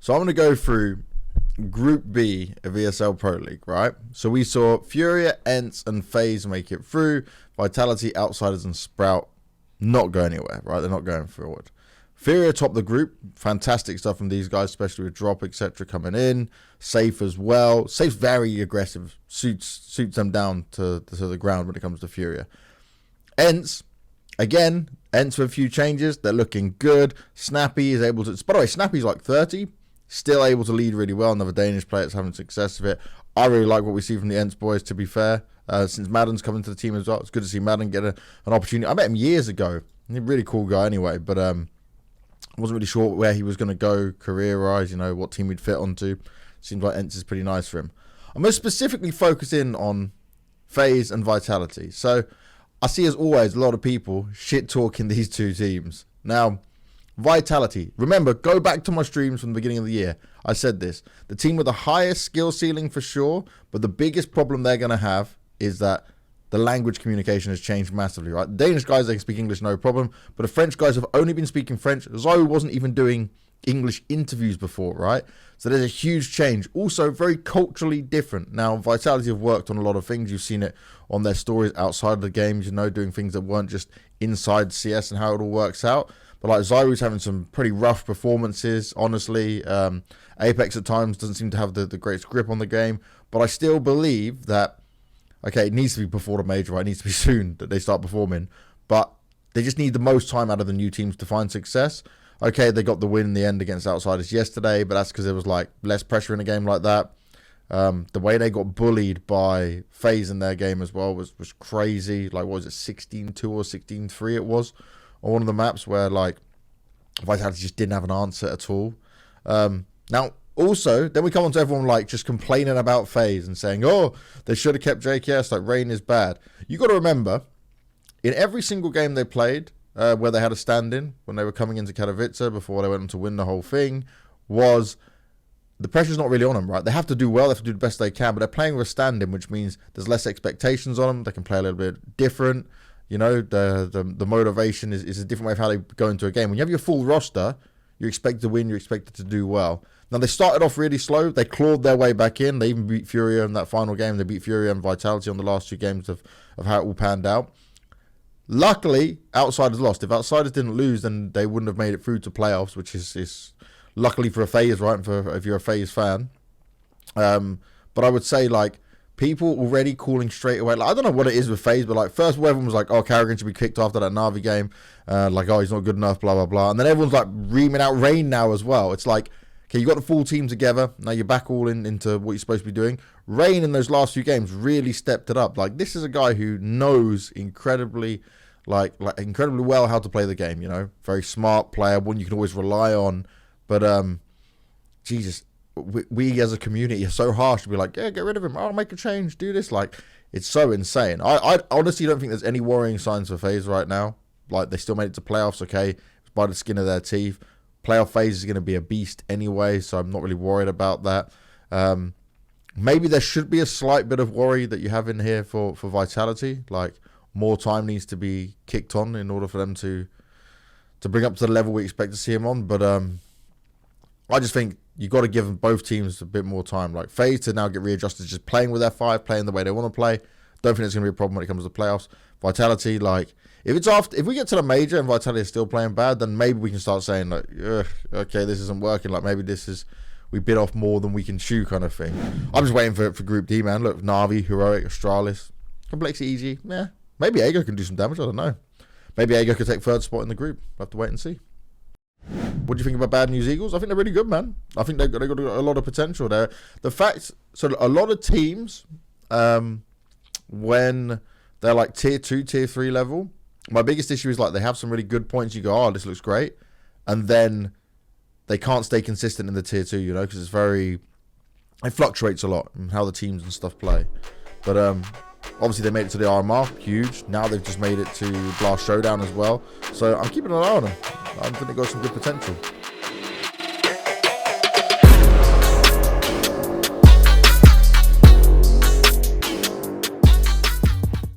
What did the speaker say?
So I'm going to go through Group B of ESL Pro League, right? So we saw Furia, Ents, and Faze make it through. Vitality, Outsiders, and Sprout not go anywhere, right? They're not going forward. Furia top the group. Fantastic stuff from these guys, especially with Drop, etc. coming in. Safe as well. Safe's very aggressive. Suits them down to the ground when it comes to Furia. Ents, again, Ents with a few changes. They're looking good. Snappy is able to... By the way, Snappy's like 30. Still able to lead really well. Another Danish player that's having success with it. I really like what we see from the Ents boys, to be fair. Since Madden's coming to the team as well. It's good to see Madden get an opportunity. I met him years ago. He's a really cool guy anyway. But I wasn't really sure where he was going to go career-wise. You know, what team he'd fit onto. Seems like Ents is pretty nice for him. I'm going to specifically focus in on Faze and Vitality. So I see, as always, a lot of people shit-talking these two teams. Now, Vitality. Remember, go back to my streams from the beginning of the year. I said this. The team with the highest skill ceiling for sure, but the biggest problem they're going to have is that the language communication has changed massively, right? The Danish guys, they can speak English, no problem. But the French guys have only been speaking French. Zoe wasn't even doing English interviews before, right? So there's a huge change. Also, very culturally different. Now, Vitality have worked on a lot of things. You've seen it on their stories outside of the games, you know, doing things that weren't just inside CS and how it all works out. But like Zyru's having some pretty rough performances, honestly. Apex at times doesn't seem to have the greatest grip on the game. But I still believe that, okay, it needs to be before the major, right? It needs to be soon that they start performing. But they just need the most time out of the new teams to find success. Okay, they got the win in the end against Outsiders yesterday, but that's because there was like less pressure in a game like that. The way they got bullied by FaZe in their game as well was crazy. Like, what was it, 16-2 or 16-3 it was on one of the maps where like Vitality just didn't have an answer at all. Now, also, then we come on to everyone like just complaining about FaZe and saying, oh, they should have kept JKS, like Rain is bad. You got to remember, in every single game they played, where they had a stand-in when they were coming into Katowice before they went on to win the whole thing, was the pressure's not really on them, right? They have to do well, they have to do the best they can, but they're playing with a stand-in, which means there's less expectations on them. They can play a little bit different. You know, the motivation is a different way of how they go into a game. When you have your full roster, you expect to win, you're expected to do well. Now, they started off really slow. They clawed their way back in. They even beat Furia in that final game. They beat Furia and Vitality on the last two games of how it all panned out. Luckily, Outsiders lost. If Outsiders didn't lose, then they wouldn't have made it through to playoffs, which is luckily for a FaZe, right? And for if you're a FaZe fan. But I would say, like, people already calling straight away. Like, I don't know what it is with FaZe, but like, first of all, everyone was like, oh, Carrigan should be kicked after that Na'Vi game. Like, oh, he's not good enough, blah, blah, blah. And then everyone's like reaming out Rain now as well. It's like, okay, you got the full team together. Now you're back all into what you're supposed to be doing. Rain in those last few games really stepped it up. Like, this is a guy who knows incredibly well how to play the game, you know. Very smart player, one you can always rely on. But, Jesus, we as a community are so harsh to be like, yeah, get rid of him. Oh, make a change, do this. Like, it's so insane. I honestly don't think there's any worrying signs for FaZe right now. Like, they still made it to playoffs, okay. It's by the skin of their teeth. Playoff FaZe is going to be a beast anyway, so I'm not really worried about that. Maybe there should be a slight bit of worry that you have in here for Vitality. Like, more time needs to be kicked on in order for them to bring up to the level we expect to see them on. But I just think you got to give both teams a bit more time. Like, FaZe to now get readjusted, just playing with their five, playing the way they want to play. Don't think it's going to be a problem when it comes to playoffs. Vitality, like, if we get to the major and Vitality is still playing bad, then maybe we can start saying, like, okay, this isn't working. Like, maybe we bit off more than we can chew kind of thing. I'm just waiting for Group D, man. Look, Na'Vi, Heroic, Astralis, Complexity, easy. Yeah, maybe Ego can do some damage. I don't know. Maybe Ego could take third spot in the group. We'll have to wait and see. What do you think about Bad News Eagles? I think they're really good, man. I think they've got a lot of potential there. The fact, so a lot of teams, when they're like tier 2, tier 3 level, my biggest issue is like they have some really good points. You go, oh, this looks great. And then they can't stay consistent in the tier 2, you know, because it fluctuates a lot in how the teams and stuff play. But obviously they made it to the RMR, huge. Now they've just made it to Blast Showdown as well. So I'm keeping an eye on them. I think they've got some good potential.